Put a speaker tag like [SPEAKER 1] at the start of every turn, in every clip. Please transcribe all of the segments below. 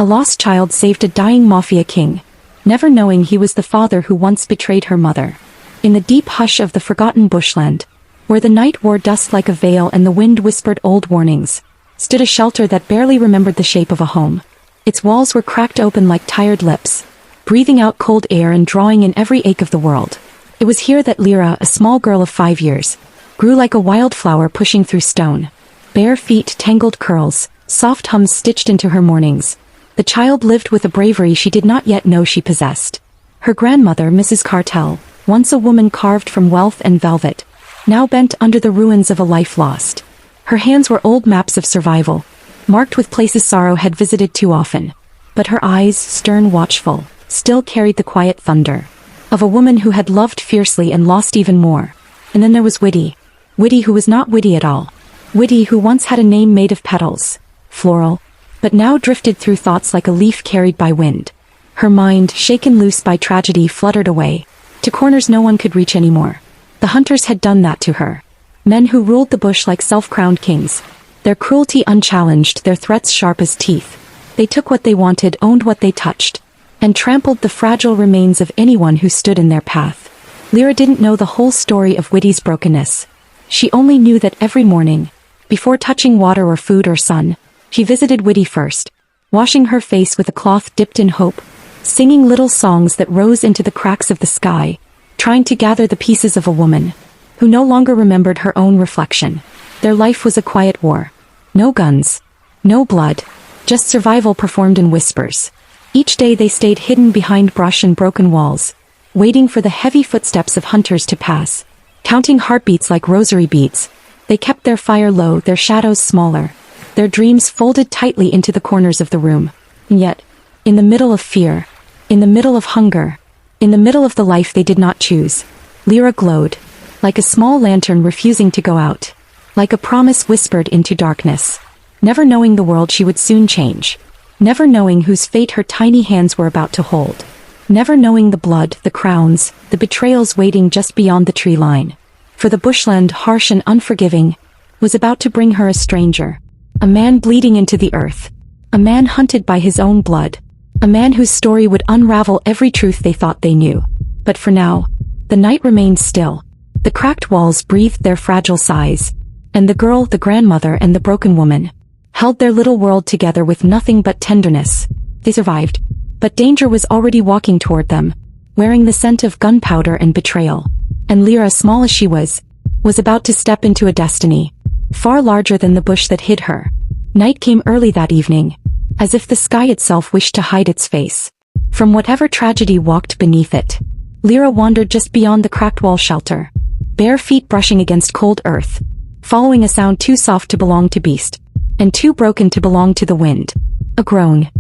[SPEAKER 1] A lost child saved a dying Mafia King, never knowing he was the father who once betrayed her mother. In the deep hush of the forgotten bushland, where the night wore dust like a veil and the wind whispered old warnings, stood a shelter that barely remembered the shape of a home. Its walls were cracked open like tired lips, breathing out cold air and drawing in every ache of the world. It was here that Lira, a small girl of 5 years, grew like a wildflower pushing through stone. Bare feet, tangled curls, soft hums stitched into her mornings. The child lived with a bravery she did not yet know she possessed. Her grandmother, Mrs. Cartel, once a woman carved from wealth and velvet, now bent under the ruins of a life lost. Her hands were old maps of survival, marked with places sorrow had visited too often. But her eyes, stern, watchful, still carried the quiet thunder of a woman who had loved fiercely and lost even more. And then there was Witty. Witty who was not witty at all. Witty who once had a name made of petals, floral, but now drifted through thoughts like a leaf carried by wind. Her mind, shaken loose by tragedy, fluttered away, to corners no one could reach anymore. The hunters had done that to her. Men who ruled the bush like self-crowned kings, their cruelty unchallenged, their threats sharp as teeth. They took what they wanted, owned what they touched, and trampled the fragile remains of anyone who stood in their path. Lira didn't know the whole story of Witty's brokenness. She only knew that every morning, before touching water or food or sun, she visited Witty first, washing her face with a cloth dipped in hope, singing little songs that rose into the cracks of the sky, trying to gather the pieces of a woman who no longer remembered her own reflection. Their life was a quiet war. No guns, no blood, just survival performed in whispers. Each day they stayed hidden behind brush and broken walls, waiting for the heavy footsteps of hunters to pass, counting heartbeats like rosary beads. They kept their fire low, their shadows smaller, their dreams folded tightly into the corners of the room. And yet, in the middle of fear, in the middle of hunger, in the middle of the life they did not choose, Lira glowed, like a small lantern refusing to go out, like a promise whispered into darkness, never knowing the world she would soon change, never knowing whose fate her tiny hands were about to hold, never knowing the blood, the crowns, the betrayals waiting just beyond the tree line. For the bushland, harsh and unforgiving, was about to bring her a stranger, a man bleeding into the earth, a man hunted by his own blood, a man whose story would unravel every truth they thought they knew. But for now, the night remained still. The cracked walls breathed their fragile sighs, and the girl, the grandmother, and the broken woman held their little world together with nothing but tenderness. They survived, but danger was already walking toward them, wearing the scent of gunpowder and betrayal. And Lira, small as she was about to step into a destiny far larger than the bush that hid her. Night came early that evening, as if the sky itself wished to hide its face from whatever tragedy walked beneath it. Lira wandered just beyond the cracked wall shelter, bare feet brushing against cold earth, following a sound too soft to belong to beast, and too broken to belong to the wind. A groan,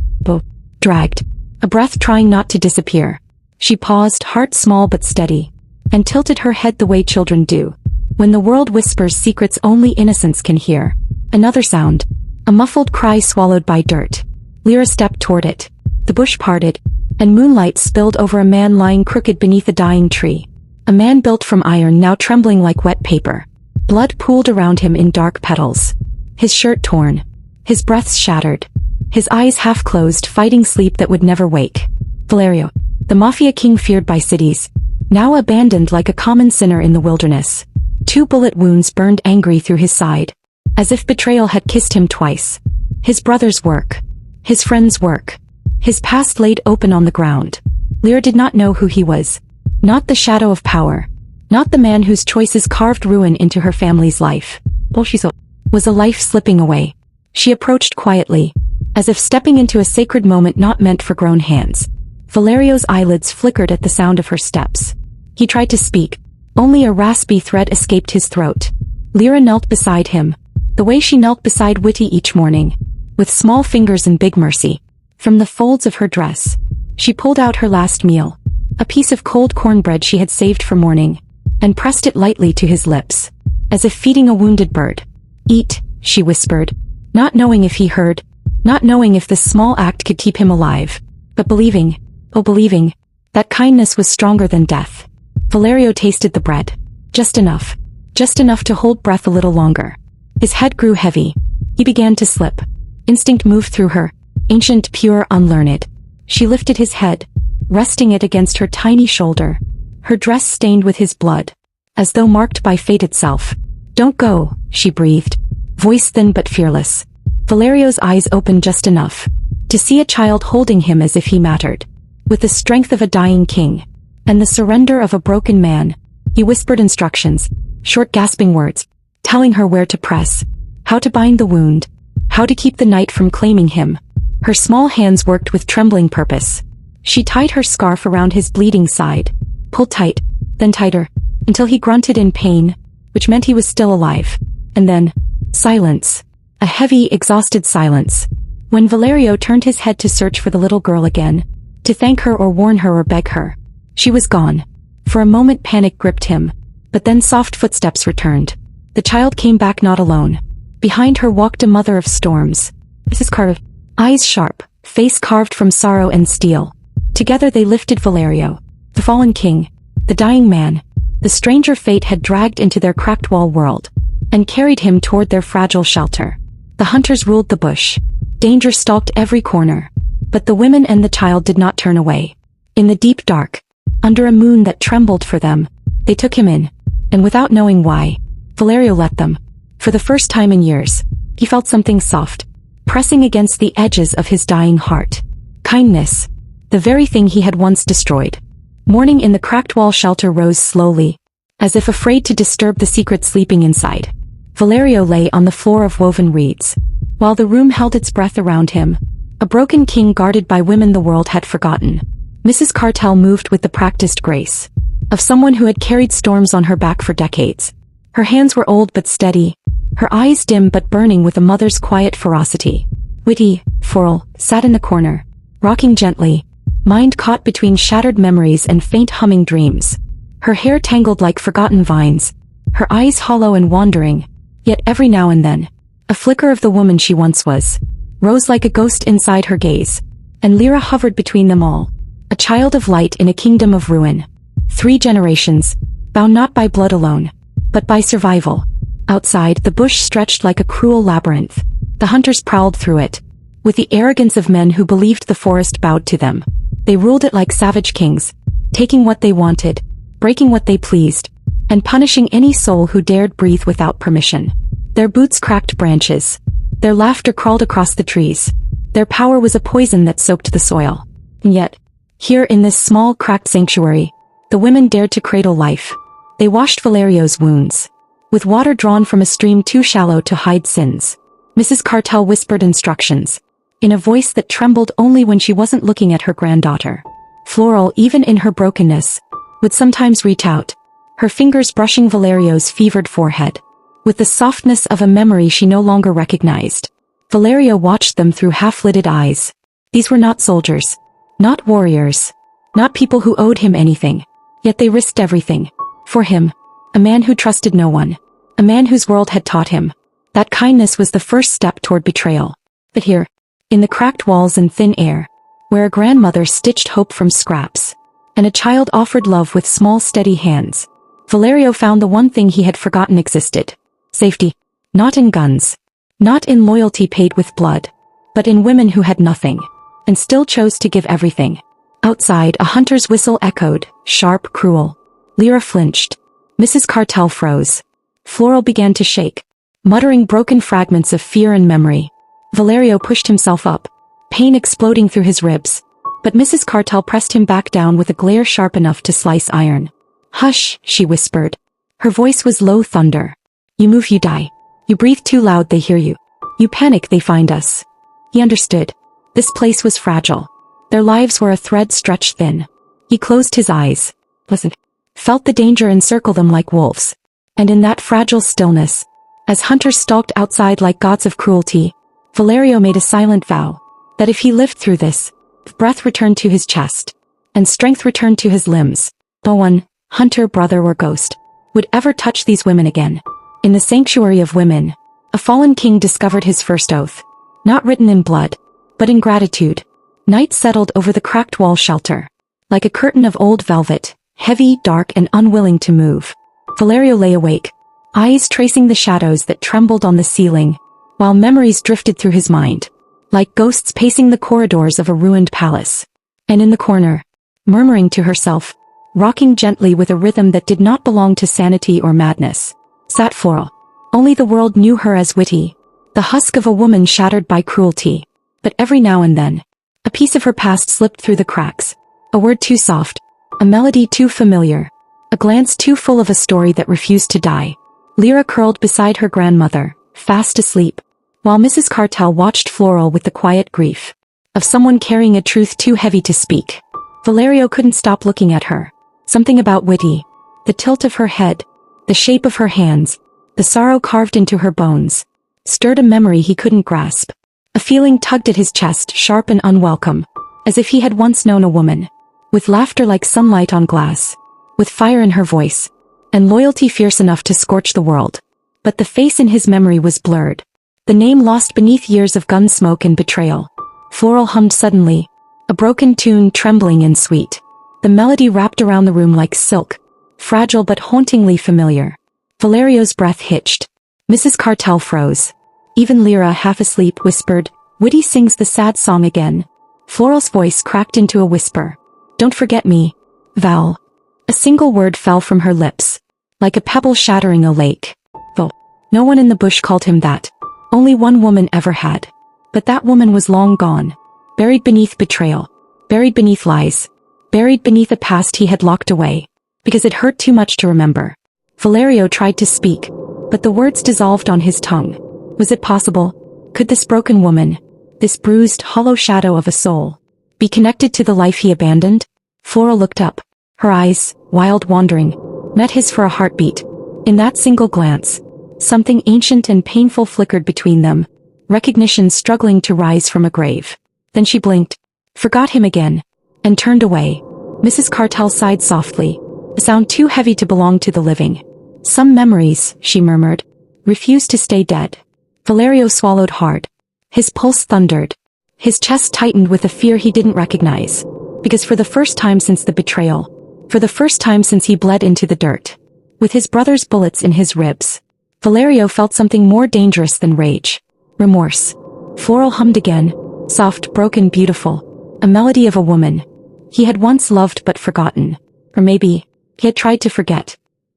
[SPEAKER 1] dragged, a breath trying not to disappear. She paused, heart small but steady, and tilted her head the way children do, when the world whispers secrets only innocence can hear. Another sound, a muffled cry swallowed by dirt. Lira stepped toward it. The bush parted, and moonlight spilled over a man lying crooked beneath a dying tree. A man built from iron, now trembling like wet paper. Blood pooled around him in dark petals. His shirt torn, his breath shattered, his eyes half closed, fighting sleep that would never wake. Valerio, the Mafia King feared by cities, now abandoned like a common sinner in the wilderness. 2 bullet wounds burned angry through his side, as if betrayal had kissed him twice. His brother's work, his friend's work, his past laid open on the ground. Lira did not know who he was. Not the shadow of power. Not the man whose choices carved ruin into her family's life. All she saw was a life slipping away. She approached quietly, as if stepping into a sacred moment not meant for grown hands. Valerio's eyelids flickered at the sound of her steps. He tried to speak. Only a raspy thread escaped his throat. Lira knelt beside him, the way she knelt beside Witty each morning, with small fingers and big mercy. From the folds of her dress, she pulled out her last meal, a piece of cold cornbread she had saved for morning, and pressed it lightly to his lips, as if feeding a wounded bird. "Eat," she whispered, not knowing if he heard, not knowing if this small act could keep him alive, but believing, believing, that kindness was stronger than death. Valerio tasted the bread. Just enough to hold breath a little longer. His head grew heavy. He began to slip. Instinct moved through her. ancient, pure, unlearned. She lifted his head, resting it against her tiny shoulder, her dress stained with his blood, as though marked by fate itself. "Don't go," she breathed, voice thin but fearless. Valerio's eyes opened just enough to see a child holding him as if he mattered. With the strength of a dying king, and the surrender of a broken man, he whispered instructions, short gasping words, telling her where to press, how to bind the wound, how to keep the night from claiming him. Her small hands worked with trembling purpose. She tied her scarf around his bleeding side, pulled tight, then tighter, until he grunted in pain, which meant he was still alive. And then, silence. A heavy, exhausted silence. When Valerio turned his head to search for the little girl again, to thank her or warn her or beg her, she was gone. For a moment panic gripped him, but then soft footsteps returned. The child came back not alone. Behind her walked a mother of storms. Mrs. Carter, eyes sharp, face carved from sorrow and steel. Together they lifted Valerio, the fallen king, the dying man, the stranger fate had dragged into their cracked wall world, and carried him toward their fragile shelter. The hunters ruled the bush. Danger stalked every corner. But the women and the child did not turn away. In the deep dark, under a moon that trembled for them, they took him in, and without knowing why, Valerio let them. For the first time in years, he felt something soft, pressing against the edges of his dying heart. Kindness. The very thing he had once destroyed. Morning in the cracked wall shelter rose slowly, as if afraid to disturb the secret sleeping inside. Valerio lay on the floor of woven reeds, while the room held its breath around him. A broken king guarded by women the world had forgotten. Mrs. Cartel moved with the practiced grace of someone who had carried storms on her back for decades. Her hands were old but steady, her eyes dim but burning with a mother's quiet ferocity. Witty, Floral, sat in the corner, rocking gently, mind caught between shattered memories and faint humming dreams. Her hair tangled like forgotten vines, her eyes hollow and wandering, yet every now and then, a flicker of the woman she once was, rose like a ghost inside her gaze, and Lira hovered between them all, a child of light in a kingdom of ruin. 3 generations, bound not by blood alone, but by survival. Outside, the bush stretched like a cruel labyrinth. The hunters prowled through it, with the arrogance of men who believed the forest bowed to them. They ruled it like savage kings, taking what they wanted, breaking what they pleased, and punishing any soul who dared breathe without permission. Their boots cracked branches. Their laughter crawled across the trees. Their power was a poison that soaked the soil. And yet, here in this small, cracked sanctuary, the women dared to cradle life. They washed Valerio's wounds, with water drawn from a stream too shallow to hide sins. Mrs. Cartel whispered instructions, in a voice that trembled only when she wasn't looking at her granddaughter. Floral, even in her brokenness, would sometimes reach out, her fingers brushing Valerio's fevered forehead, with the softness of a memory she no longer recognized. Valerio watched them through half-lidded eyes. These were not soldiers, not warriors, not people who owed him anything, yet they risked everything. For him, a man who trusted no one, a man whose world had taught him that kindness was the first step toward betrayal. But here, in the cracked walls and thin air, where a grandmother stitched hope from scraps, and a child offered love with small steady hands, Valerio found the one thing he had forgotten existed. Safety. Not in guns. Not in loyalty paid with blood. But in women who had nothing, and still chose to give everything. Outside, a hunter's whistle echoed, sharp, cruel. Lira flinched. Mrs. Cartel froze. Floral began to shake, muttering broken fragments of fear and memory. Valerio pushed himself up, pain exploding through his ribs. But Mrs. Cartel pressed him back down with a glare sharp enough to slice iron. "Hush," she whispered. Her voice was low thunder. "You move, you die. You breathe too loud, they hear you. You panic, they find us." He understood. This place was fragile. Their lives were a thread stretched thin. He closed his eyes, listened, felt the danger encircle them like wolves. And in that fragile stillness, as hunters stalked outside like gods of cruelty, Valerio made a silent vow that if he lived through this, breath returned to his chest, and strength returned to his limbs, no one, hunter, brother, or ghost, would ever touch these women again. In the sanctuary of women, a fallen king discovered his first oath, not written in blood, but in gratitude. Night settled over the cracked wall shelter, like a curtain of old velvet, heavy, dark, and unwilling to move. Valerio lay awake, eyes tracing the shadows that trembled on the ceiling, while memories drifted through his mind. like ghosts pacing the corridors of a ruined palace. And in the corner, murmuring to herself, rocking gently with a rhythm that did not belong to sanity or madness, sat Floral. Only the world knew her as Witty, the husk of a woman shattered by cruelty. But every now and then, a piece of her past slipped through the cracks. A word too soft, a melody too familiar, a glance too full of a story that refused to die. Lira curled beside her grandmother, fast asleep, while Mrs. Cartel watched Floral with the quiet grief of someone carrying a truth too heavy to speak. Valerio couldn't stop looking at her. Something about Witty, the tilt of her head, the shape of her hands, the sorrow carved into her bones, stirred a memory he couldn't grasp. A feeling tugged at his chest, sharp and unwelcome, as if he had once known a woman, with laughter like sunlight on glass, with fire in her voice, and loyalty fierce enough to scorch the world. But the face in his memory was blurred, the name lost beneath years of gun smoke and betrayal. Floral hummed suddenly, a broken tune trembling and sweet. The melody wrapped around the room like silk, fragile but hauntingly familiar. Valerio's breath hitched. Mrs. Cartel froze. Even Lira, half asleep, whispered, "Witty sings the sad song again." Floral's voice cracked into a whisper. "Don't forget me, Val." A single word fell from her lips, like a pebble shattering a lake. Oh, no one in the bush called him that. Only one woman ever had. But that woman was long gone, buried beneath betrayal, buried beneath lies, buried beneath a past he had locked away, because it hurt too much to remember. Valerio tried to speak, but the words dissolved on his tongue. Was it possible? Could this broken woman, this bruised, hollow shadow of a soul, be connected to the life he abandoned? Floral looked up. Her eyes, wild wandering, met his for a heartbeat. In that single glance, something ancient and painful flickered between them, recognition struggling to rise from a grave. Then she blinked, forgot him again, and turned away. Mrs. Cartel sighed softly, a sound too heavy to belong to the living. "Some memories," she murmured, "refuse to stay dead." Valerio swallowed hard. His pulse thundered. His chest tightened with a fear he didn't recognize. Because for the first time since the betrayal, for the first time since he bled into the dirt, with his brother's bullets in his ribs, Valerio felt something more dangerous than rage. Remorse. Floral hummed again, soft, broken, beautiful, a melody of a woman he had once loved but forgotten. Or maybe, he had tried to forget.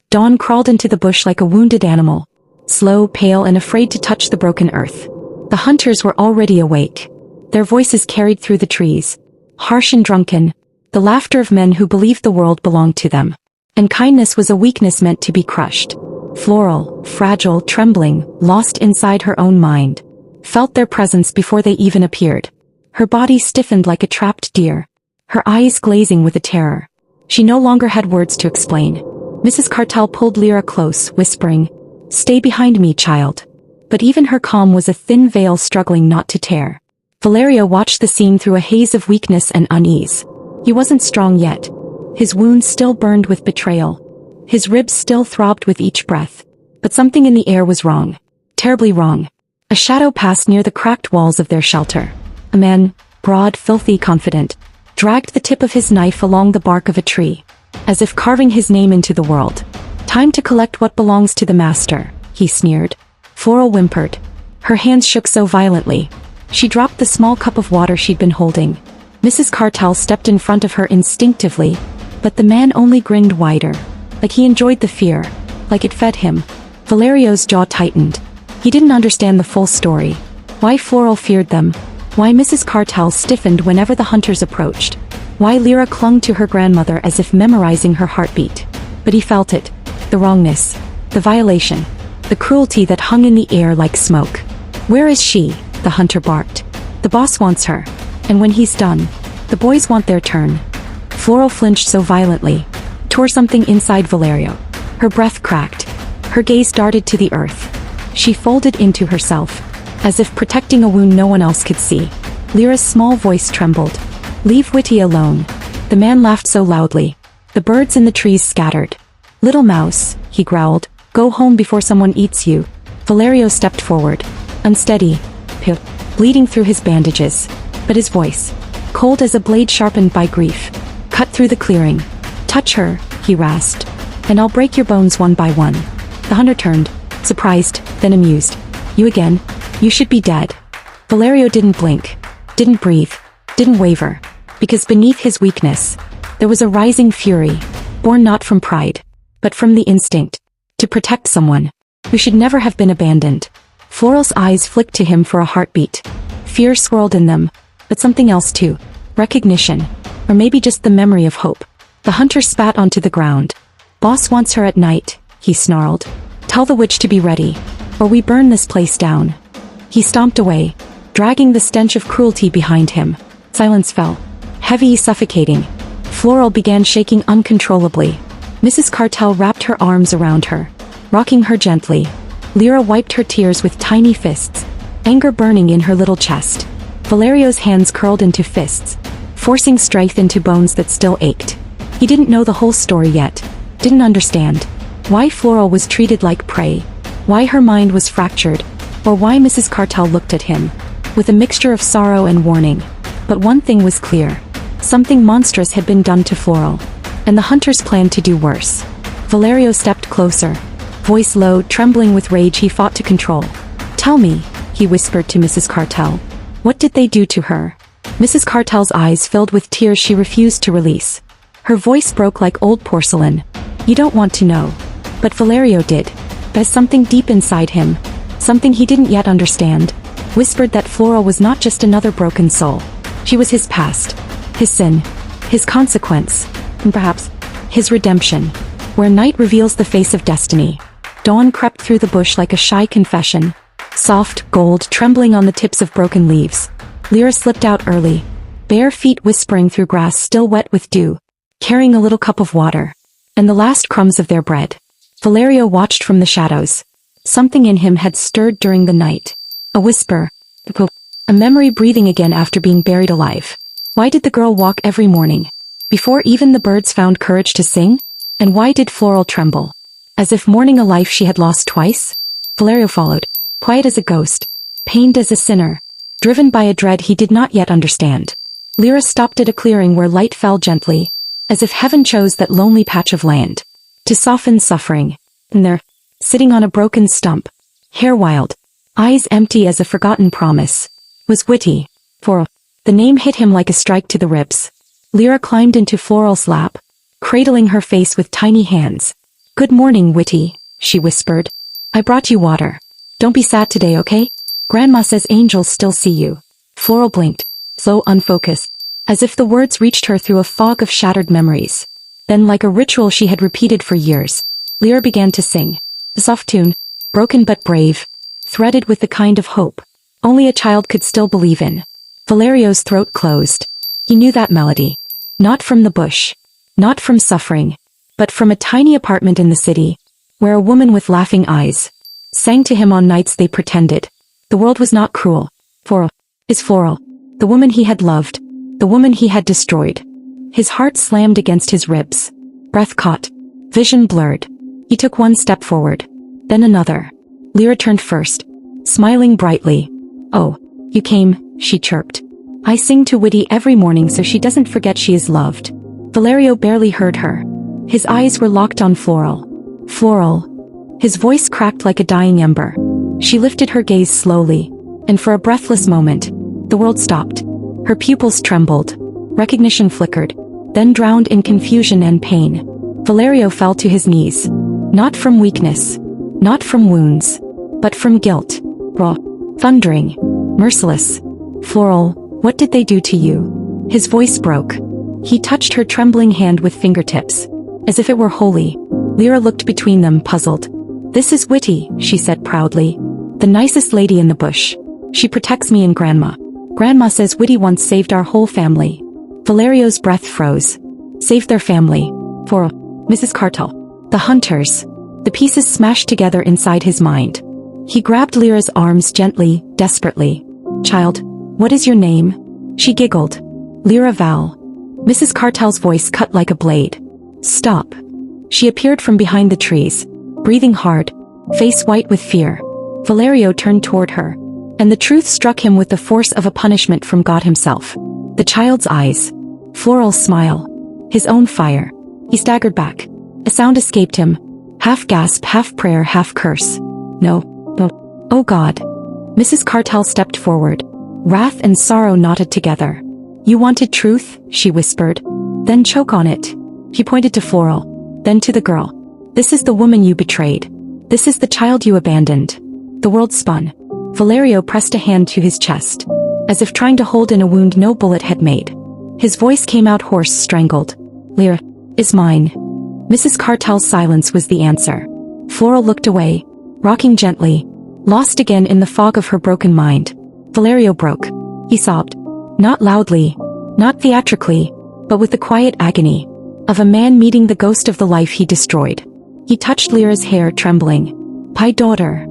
[SPEAKER 1] Dawn crawled into the bush like a wounded animal, slow, pale, and afraid to touch the broken earth. The hunters were already awake. Their voices carried through the trees, harsh and drunken, the laughter of men who believed the world belonged to them. And kindness was a weakness meant to be crushed. Floral, fragile, trembling, lost inside her own mind, felt their presence before they even appeared. Her body stiffened like a trapped deer, her eyes glazing with a terror. She no longer had words to explain. Mrs. Cartel pulled Lira close, whispering, "Stay behind me, child." But even her calm was a thin veil struggling not to tear. Valerio watched the scene through a haze of weakness and unease. He wasn't strong yet. His wounds still burned with betrayal. His ribs still throbbed with each breath. But something in the air was wrong. Terribly wrong. A shadow passed near the cracked walls of their shelter. A man, broad, filthy, confident, dragged the tip of his knife along the bark of a tree, as if carving his name into the world. "Time to collect what belongs to the master," he sneered. Floral whimpered. Her hands shook so violently. She dropped the small cup of water she'd been holding. Mrs. Cartel stepped in front of her instinctively, but the man only grinned wider, like he enjoyed the fear, like it fed him. Valerio's jaw tightened. He didn't understand the full story. Why Floral feared them. Why Mrs. Cartel stiffened whenever the hunters approached. Why Lira clung to her grandmother as if memorizing her heartbeat. But he felt it. The wrongness. The violation. The cruelty that hung in the air like smoke. "Where is she?" the hunter barked. "The boss wants her. And when he's done, the boys want their turn." Floral flinched so violently, tore something inside Valerio. Her breath cracked. Her gaze darted to the earth. She folded into herself, as if protecting a wound no one else could see. Lira's small voice trembled. "Leave Witty alone." The man laughed so loudly. The birds in the trees scattered. "Little mouse," he growled, "go home before someone eats you." Valerio stepped forward, unsteady, bleeding through his bandages. But his voice, cold as a blade sharpened by grief, cut through the clearing. "Touch her," he rasped, "and I'll break your bones one by one." The hunter turned, surprised, then amused. "You again? You should be dead." Valerio didn't blink, didn't breathe, didn't waver, because beneath his weakness, there was a rising fury, born not from pride, but from the instinct to protect someone who should never have been abandoned. Floral's eyes flicked to him for a heartbeat. Fear swirled in them, but something else too. Recognition, or maybe just the memory of hope. The hunter spat onto the ground. "Boss wants her at night," he snarled. "Tell the witch to be ready, or we burn this place down." He stomped away, dragging the stench of cruelty behind him. Silence fell, heavy, suffocating. Floral began shaking uncontrollably. Mrs. Cartel wrapped her arms around her, rocking her gently. Lira wiped her tears with tiny fists, anger burning in her little chest. Valerio's hands curled into fists, forcing strength into bones that still ached. He didn't know the whole story yet, didn't understand why Floral was treated like prey, why her mind was fractured, or why Mrs. Cartel looked at him with a mixture of sorrow and warning. But one thing was clear. Something monstrous had been done to Floral, and the hunters planned to do worse. Valerio stepped closer, voice low, trembling with rage he fought to control. "Tell me," he whispered to Mrs. Cartel. "What did they do to her?" Mrs. Cartel's eyes filled with tears she refused to release. Her voice broke like old porcelain. "You don't want to know." But Valerio did. There's something deep inside him, something he didn't yet understand, whispered that Floral was not just another broken soul. She was his past, his sin, his consequence, and perhaps his redemption. Where night reveals the face of destiny, dawn crept through the bush like a shy confession, soft, gold, trembling on the tips of broken leaves. Lira slipped out early, bare feet whispering through grass still wet with dew, carrying a little cup of water, and the last crumbs of their bread. Valerio watched from the shadows. Something in him had stirred during the night. A whisper, a memory breathing again after being buried alive. Why did the girl walk every morning, before even the birds found courage to sing? And why did Floral tremble, as if mourning a life she had lost twice? Valerio followed, quiet as a ghost, pained as a sinner, driven by a dread he did not yet understand. Lira stopped at a clearing where light fell gently, as if heaven chose that lonely patch of land to soften suffering. And there, sitting on a broken stump, hair wild, eyes empty as a forgotten promise, was Witty. For the name hit him like a strike to the ribs. Lira climbed into Floral's lap, cradling her face with tiny hands. "Good morning, Witty," she whispered. "I brought you water. Don't be sad today, okay? Grandma says angels still see you." Floral blinked, slow, unfocused, as if the words reached her through a fog of shattered memories. Then, like a ritual she had repeated for years, Lira began to sing. A soft tune, broken but brave, threaded with the kind of hope only a child could still believe in. Valerio's throat closed. He knew that melody. Not from the bush, not from suffering, but from a tiny apartment in the city, where a woman with laughing eyes sang to him on nights they pretended the world was not cruel. Floral, the woman he had loved, the woman he had destroyed. His heart slammed against his ribs. Breath caught, vision blurred. He took one step forward, then another. Lira turned first, smiling brightly. "Oh, you came," she chirped. "I sing to Witty every morning so she doesn't forget she is loved." Valerio barely heard her. His eyes were locked on Floral. "Floral." His voice cracked like a dying ember. She lifted her gaze slowly, and for a breathless moment, the world stopped. Her pupils trembled. Recognition flickered, then drowned in confusion and pain. Valerio fell to his knees. Not from weakness, not from wounds, but from guilt. Raw, thundering, merciless. "Floral, what did they do to you?" His voice broke. He touched her trembling hand with fingertips, as if it were holy. Lira looked between them, puzzled. "This is Witty," she said proudly. "The nicest lady in the bush. She protects me and Grandma. Grandma says Witty once saved our whole family." Valerio's breath froze. Saved their family. For Mrs. Cartel. The hunters. The pieces smashed together inside his mind. He grabbed Lira's arms gently, desperately. "Child, what is your name?" She giggled. "Lira Val." Mrs. Cartel's voice cut like a blade. "Stop." She appeared from behind the trees, breathing hard, face white with fear. Valerio turned toward her, and the truth struck him with the force of a punishment from God himself. The child's eyes. Floral's smile. His own fire. He staggered back. A sound escaped him. Half gasp, half prayer, half curse. No. Oh God. Mrs. Cartel stepped forward, Wrath and sorrow knotted together. You wanted truth, she whispered. Then choke on it. He pointed to Floral, then to the girl. This is the woman you betrayed. This is the child you abandoned. The world spun. Valerio pressed a hand to his chest, as if trying to hold in a wound no bullet had made. His voice came out hoarse, strangled. Lira is mine. Mrs. Cartel's silence was the answer. Floral looked away, rocking gently, lost again in the fog of her broken mind. Valerio broke. He sobbed. Not loudly, not theatrically, but with the quiet agony of a man meeting the ghost of the life he destroyed. He touched Lira's hair, trembling. My daughter.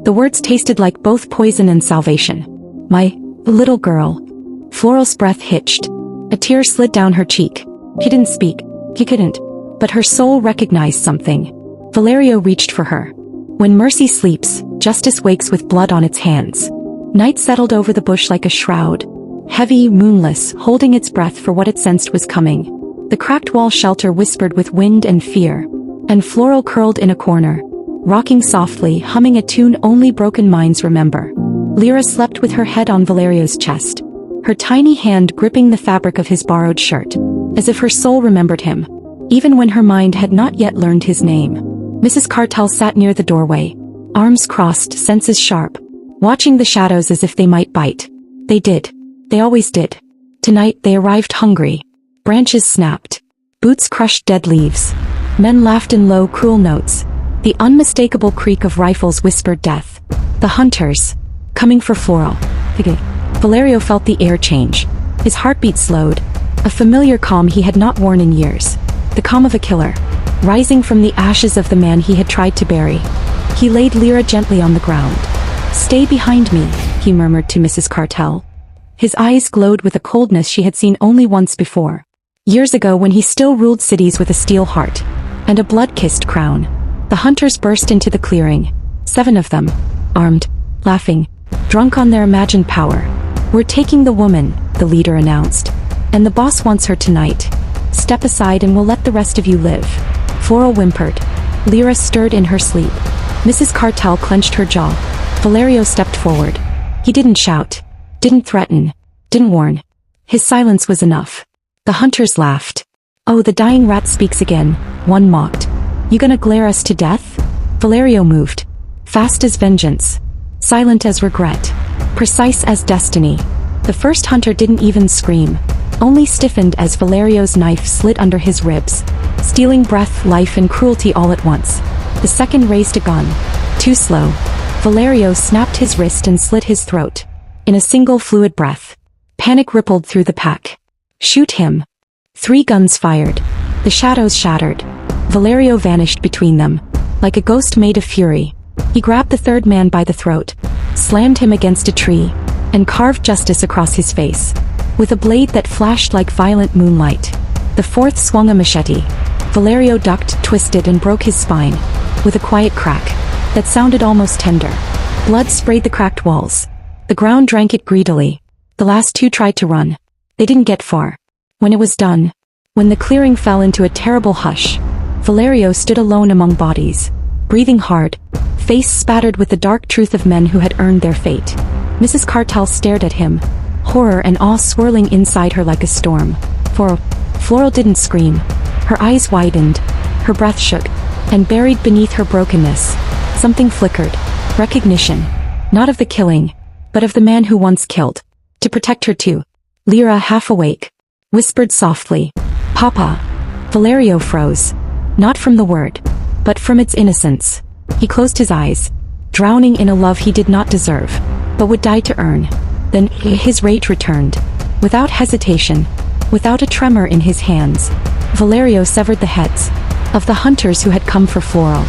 [SPEAKER 1] The words tasted like both poison and salvation. My little girl. Floral's breath hitched. A tear slid down her cheek. He didn't speak. He couldn't. But her soul recognized something. Valerio reached for her. When mercy sleeps, justice wakes with blood on its hands. Night settled over the bush like a shroud. Heavy, moonless, holding its breath for what it sensed was coming. The cracked wall shelter whispered with wind and fear. And Floral curled in a corner, rocking softly, humming a tune only broken minds remember. Lira slept with her head on Valerio's chest, her tiny hand gripping the fabric of his borrowed shirt, as if her soul remembered him, even when her mind had not yet learned his name. Mrs. Cartel sat near the doorway, arms crossed, senses sharp, watching the shadows as if they might bite. They did. They always did. Tonight they arrived hungry. Branches snapped. Boots crushed dead leaves. Men laughed in low, cruel notes. The unmistakable creak of rifles whispered death. The hunters. Coming for Floral. Valerio felt the air change. His heartbeat slowed. A familiar calm he had not worn in years. The calm of a killer, rising from the ashes of the man he had tried to bury. He laid Lira gently on the ground. Stay behind me, he murmured to Mrs. Cartel. His eyes glowed with a coldness she had seen only once before. Years ago when he still ruled cities with a steel heart and a blood-kissed crown. The hunters burst into the clearing. 7 of them, armed, laughing, drunk on their imagined power. We're taking the woman, the leader announced. And the boss wants her tonight. Step aside and we'll let the rest of you live. Floral whimpered. Lira stirred in her sleep. Mrs. Cartel clenched her jaw. Valerio stepped forward. He didn't shout. Didn't threaten. Didn't warn. His silence was enough. The hunters laughed. Oh, the dying rat speaks again, one mocked. You gonna glare us to death? Valerio moved. Fast as vengeance. Silent as regret. Precise as destiny. The first hunter didn't even scream. Only stiffened as Valerio's knife slid under his ribs, stealing breath, life and cruelty all at once. The second raised a gun. Too slow. Valerio snapped his wrist and slit his throat. In a single fluid breath. Panic rippled through the pack. Shoot him. 3 guns fired. The shadows shattered. Valerio vanished between them, like a ghost made of fury. He grabbed the third man by the throat, slammed him against a tree, and carved justice across his face, with a blade that flashed like violent moonlight. The fourth swung a machete. Valerio ducked, twisted, and broke his spine, with a quiet crack that sounded almost tender. Blood sprayed the cracked walls. The ground drank it greedily. The last 2 tried to run. They didn't get far. When it was done, when the clearing fell into a terrible hush, Valerio stood alone among bodies, breathing hard, face spattered with the dark truth of men who had earned their fate. Mrs. Cartel stared at him, horror and awe swirling inside her like a storm. Floral didn't scream. Her eyes widened, her breath shook, and buried beneath her brokenness, something flickered. Recognition. Not of the killing, but of the man who once killed. To protect her too. Lira, half awake, whispered softly, Papa. Valerio froze. Not from the word, but from its innocence. He closed his eyes, drowning in a love he did not deserve, but would die to earn. Then his rage returned. Without hesitation, without a tremor in his hands, Valerio severed the heads of the hunters who had come for Floral.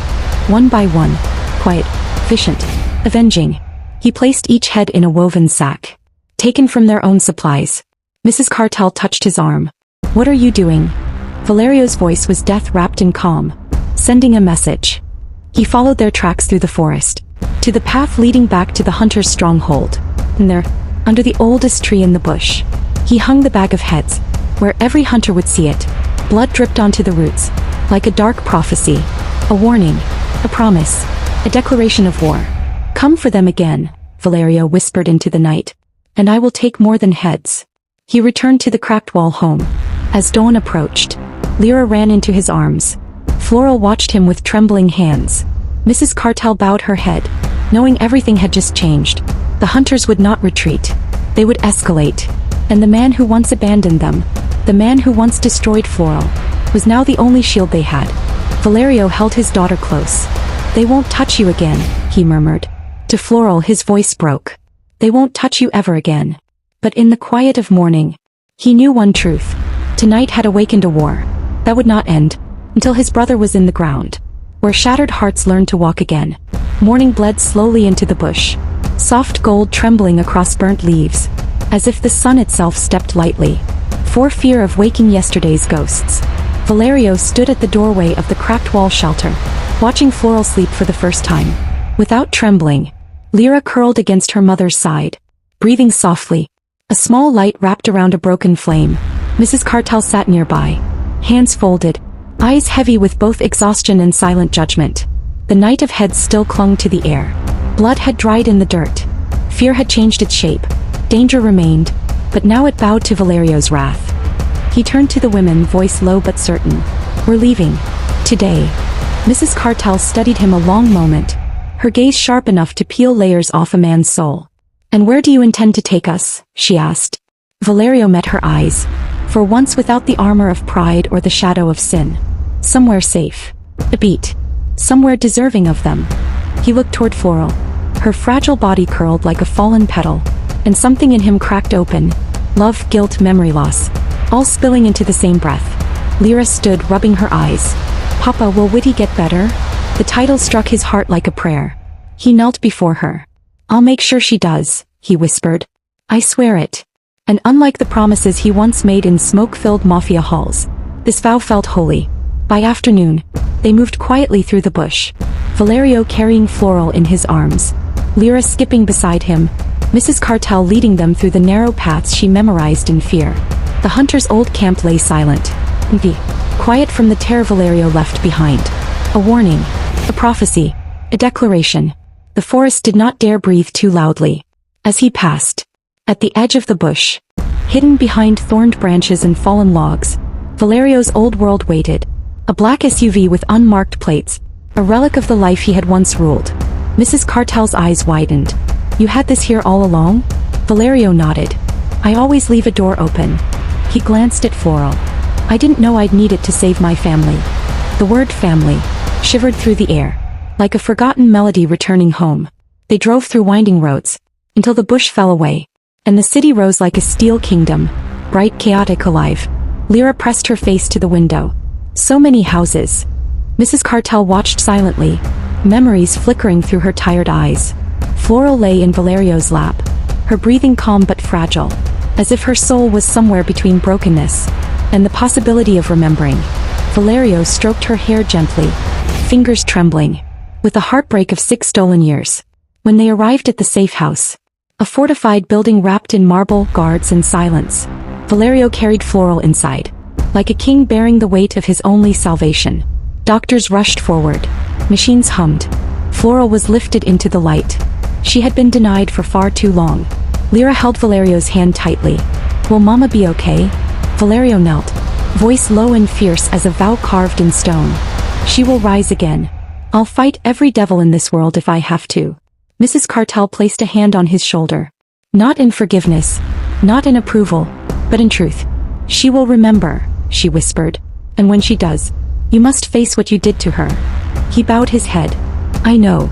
[SPEAKER 1] One by one, quiet, efficient, avenging. He placed each head in a woven sack, taken from their own supplies. Mrs. Cartel touched his arm. What are you doing? Valerio's voice was death wrapped in calm, sending a message. He followed their tracks through the forest, to the path leading back to the hunter's stronghold. And there, under the oldest tree in the bush, he hung the bag of heads, where every hunter would see it. Blood dripped onto the roots, like a dark prophecy, a warning, a promise, a declaration of war. Come for them again, Valerio whispered into the night. and I will take more than heads. He returned to the cracked wall home. As dawn approached, Lira ran into his arms. Floral watched him with trembling hands. Mrs. Cartel bowed her head, knowing everything had just changed. The hunters would not retreat. They would escalate. And the man who once abandoned them, the man who once destroyed Floral, was now the only shield they had. Valerio held his daughter close. "They won't touch you again," he murmured. To Floral his voice broke. "They won't touch you ever again." But in the quiet of morning, he knew one truth. Tonight had awakened a war that would not end until his brother was in the ground, where shattered hearts learned to walk again. Morning bled slowly into the bush, soft gold trembling across burnt leaves, as if the sun itself stepped lightly. For fear of waking yesterday's ghosts, Valerio stood at the doorway of the cracked wall shelter, watching Floral sleep for the first time. Without trembling, Lira curled against her mother's side, breathing softly. A small light wrapped around a broken flame. Mrs. Cartel sat nearby, hands folded, eyes heavy with both exhaustion and silent judgment. The night of heads still clung to the air. Blood had dried in the dirt. Fear had changed its shape. Danger remained, but now it bowed to Valerio's wrath. He turned to the women, voice low but certain. "We're leaving. Today." Mrs. Cartel studied him a long moment, her gaze sharp enough to peel layers off a man's soul. "And where do you intend to take us?" she asked. Valerio met her eyes, for once without the armor of pride or the shadow of sin. Somewhere safe. A beat. Somewhere deserving of them. He looked toward Floral. Her fragile body curled like a fallen petal, and something in him cracked open. Love, guilt, memory loss, all spilling into the same breath. Lira stood, rubbing her eyes. "Papa, will Witty get better?" The title struck his heart like a prayer. He knelt before her. "I'll make sure she does," he whispered. "I swear it." And unlike the promises he once made in smoke-filled mafia halls, this vow felt holy. By afternoon, they moved quietly through the bush, Valerio carrying Floral in his arms, Lira skipping beside him, Mrs. Cartel leading them through the narrow paths she memorized in fear. The hunters' old camp lay silent, empty, quiet from the terror Valerio left behind. A warning, a prophecy, a declaration. The forest did not dare breathe too loudly. As he passed, at the edge of the bush, hidden behind thorned branches and fallen logs, Valerio's old world waited. A black SUV with unmarked plates, a relic of the life he had once ruled. Mrs. Cartel's eyes widened. "You had this here all along?" Valerio nodded. "I always leave a door open." He glanced at Floral. "I didn't know I'd need it to save my family." The word family shivered through the air, like a forgotten melody returning home. They drove through winding roads, until the bush fell away, and the city rose like a steel kingdom, bright, chaotic, alive. Lira pressed her face to the window. So many houses. Mrs. Cartel watched silently, memories flickering through her tired eyes. Floral lay in Valerio's lap, her breathing calm but fragile, as if her soul was somewhere between brokenness and the possibility of remembering. Valerio stroked her hair gently, fingers trembling, with the heartbreak of 6 stolen years. When they arrived at the safe house, a fortified building wrapped in marble, guards, and silence, Valerio carried Floral inside, like a king bearing the weight of his only salvation. Doctors rushed forward. Machines hummed. Floral was lifted into the light. She had been denied for far too long. Lira held Valerio's hand tightly. "Will Mama be okay?" Valerio knelt, voice low and fierce as a vow carved in stone. "She will rise again. I'll fight every devil in this world if I have to." Mrs. Cartel placed a hand on his shoulder. Not in forgiveness, not in approval, but in truth. "She will remember," she whispered. "And when she does, you must face what you did to her." He bowed his head. "I know."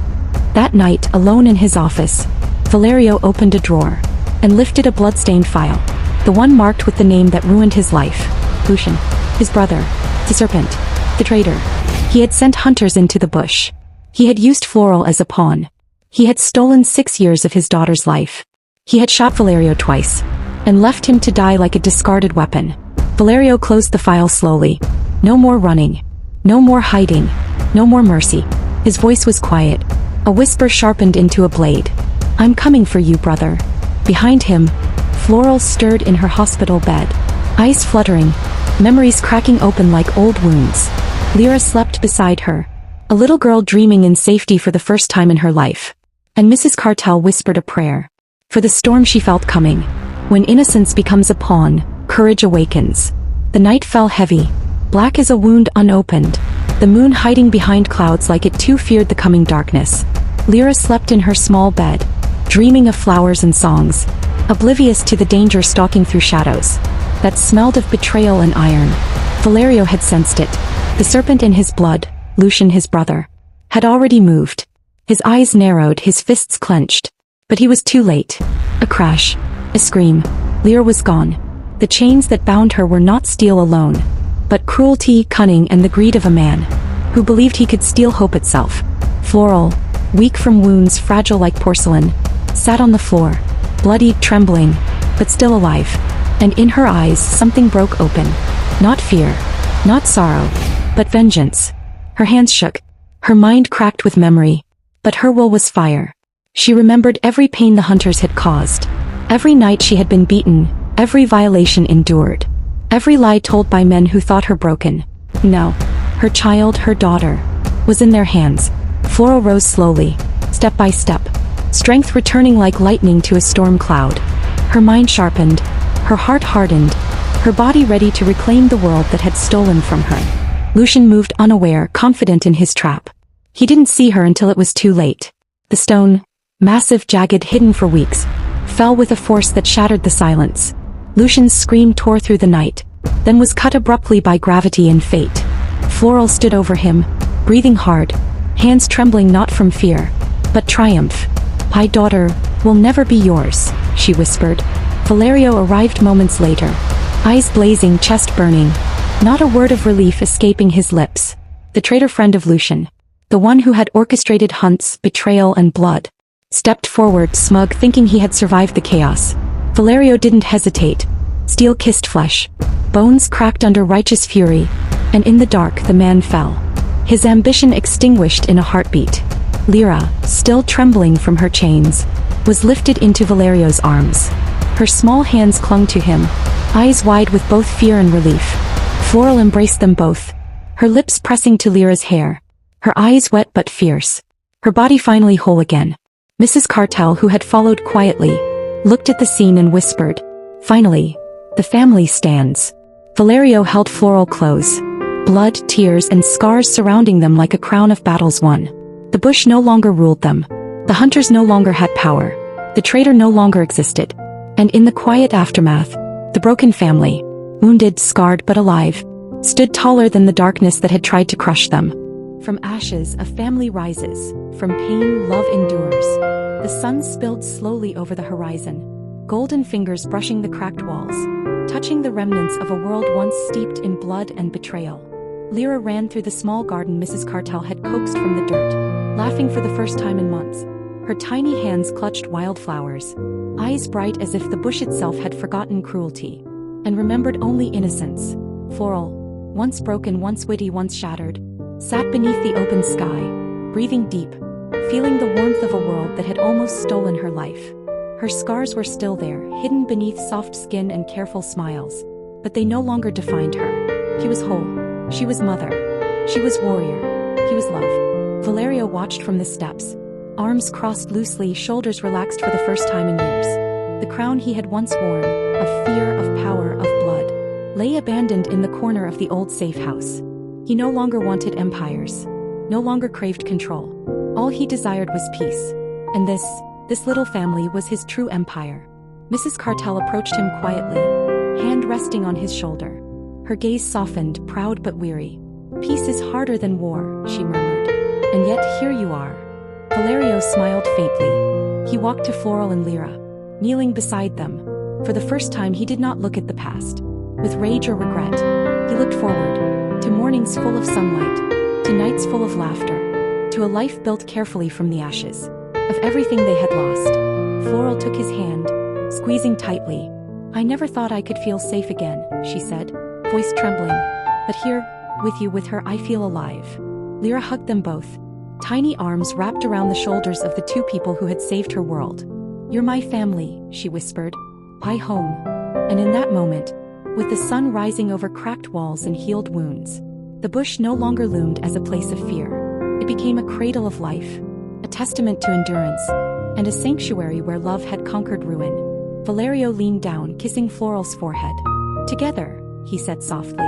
[SPEAKER 1] That night, alone in his office, Valerio opened a drawer and lifted a blood-stained file, the one marked with the name that ruined his life. Lucian, his brother, the serpent, the traitor. He had sent hunters into the bush. He had used Floral as a pawn. He had stolen 6 years of his daughter's life. He had shot Valerio twice, and left him to die like a discarded weapon. Valerio closed the file slowly. No more running. No more hiding. No more mercy. His voice was quiet. A whisper sharpened into a blade. "I'm coming for you, brother." Behind him, Floral stirred in her hospital bed, eyes fluttering, memories cracking open like old wounds. Lira slept beside her, a little girl dreaming in safety for the first time in her life. And Mrs. Cartel whispered a prayer. for the storm she felt coming. When innocence becomes a pawn, courage awakens. The night fell heavy, black as a wound unopened, the moon hiding behind clouds like it too feared the coming darkness. Lira slept in her small bed, dreaming of flowers and songs, oblivious to the danger stalking through shadows that smelled of betrayal and iron. Valerio had sensed it. The serpent in his blood, Lucian his brother, had already moved. His eyes narrowed, his fists clenched. But he was too late. A crash. A scream. Lira was gone. The chains that bound her were not steel alone, but cruelty, cunning, and the greed of a man who believed he could steal hope itself. Floral, weak from wounds, fragile like porcelain, sat on the floor, bloodied, trembling, but still alive. And in her eyes something broke open. Not fear, not sorrow, but vengeance. Her hands shook. Her mind cracked with memory. But her will was fire. She remembered every pain the hunters had caused. Every night she had been beaten, every violation endured. Every lie told by men who thought her broken. No, her child, her daughter, was in their hands. Floral rose slowly, step by step, strength returning like lightning to a storm cloud. Her mind sharpened, her heart hardened, her body ready to reclaim the world that had stolen from her. Lucian moved unaware, confident in his trap. He didn't see her until it was too late. The stone, massive, jagged, hidden for weeks, fell with a force that shattered the silence. Lucian's scream tore through the night, then was cut abruptly by gravity and fate. Floral stood over him, breathing hard, hands trembling not from fear, but triumph. "My daughter will never be yours," she whispered. Valerio arrived moments later, eyes blazing, chest burning, not a word of relief escaping his lips. The traitor friend of Lucian, the one who had orchestrated hunts, betrayal, and blood, stepped forward, smug, thinking he had survived the chaos. Valerio didn't hesitate. Steel kissed flesh. Bones cracked under righteous fury, and in the dark the man fell. His ambition extinguished in a heartbeat. Lira, still trembling from her chains, was lifted into Valerio's arms. Her small hands clung to him, eyes wide with both fear and relief. Floral embraced them both, her lips pressing to Lira's hair, her eyes wet but fierce, her body finally whole again. Mrs. Cartel, who had followed quietly, looked at the scene and whispered, "Finally, the family stands." Valerio held Floral close, blood, tears, and scars surrounding them like a crown of battles won. The bush no longer ruled them. The hunters no longer had power. The traitor no longer existed. And in the quiet aftermath, the broken family, wounded, scarred but alive, stood taller than the darkness that had tried to crush them. From ashes a family rises, from pain love endures. The sun spilled slowly over the horizon, golden fingers brushing the cracked walls, touching the remnants of a world once steeped in blood and betrayal. Lira ran through the small garden Mrs. Cartel had coaxed from the dirt, laughing for the first time in months. Her tiny hands clutched wildflowers, eyes bright as if the bush itself had forgotten cruelty and remembered only innocence. Floral, once broken, once witty, once shattered, sat beneath the open sky, breathing deep, feeling the warmth of a world that had almost stolen her life. Her scars were still there, hidden beneath soft skin and careful smiles, but they no longer defined her. She was whole. She was mother. She was warrior. He was love. Valerio watched from the steps, arms crossed loosely, shoulders relaxed for the first time in years. The crown he had once worn, of fear, of power, of blood, lay abandoned in the corner of the old safe house. He no longer wanted empires, no longer craved control. All he desired was peace. And this little family was his true empire. Mrs. Cartel approached him quietly, hand resting on his shoulder. Her gaze softened, proud but weary. "Peace is harder than war," she murmured. "And yet here you are." Valerio smiled faintly. He walked to Floral and Lira, kneeling beside them. For the first time he did not look at the past with rage or regret. He looked forward, to mornings full of sunlight, to nights full of laughter, to a life built carefully from the ashes of everything they had lost. Floral took his hand, squeezing tightly. "I never thought I could feel safe again," she said, voice trembling. "But here, with you, with her, I feel alive." Lira hugged them both, tiny arms wrapped around the shoulders of the two people who had saved her world. "You're my family," she whispered. "My home." And in that moment, with the sun rising over cracked walls and healed wounds, the bush no longer loomed as a place of fear. It became a cradle of life, a testament to endurance, and a sanctuary where love had conquered ruin. Valerio leaned down, kissing Floral's forehead. "Together," he said softly.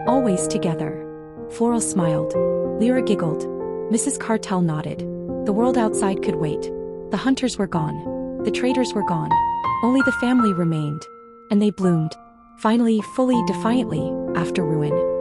[SPEAKER 1] "Always together." Floral smiled. Lira giggled. Mrs. Cartel nodded. The world outside could wait. The hunters were gone. The traitors were gone. Only the family remained. And they bloomed. Finally, fully, defiantly, after ruin.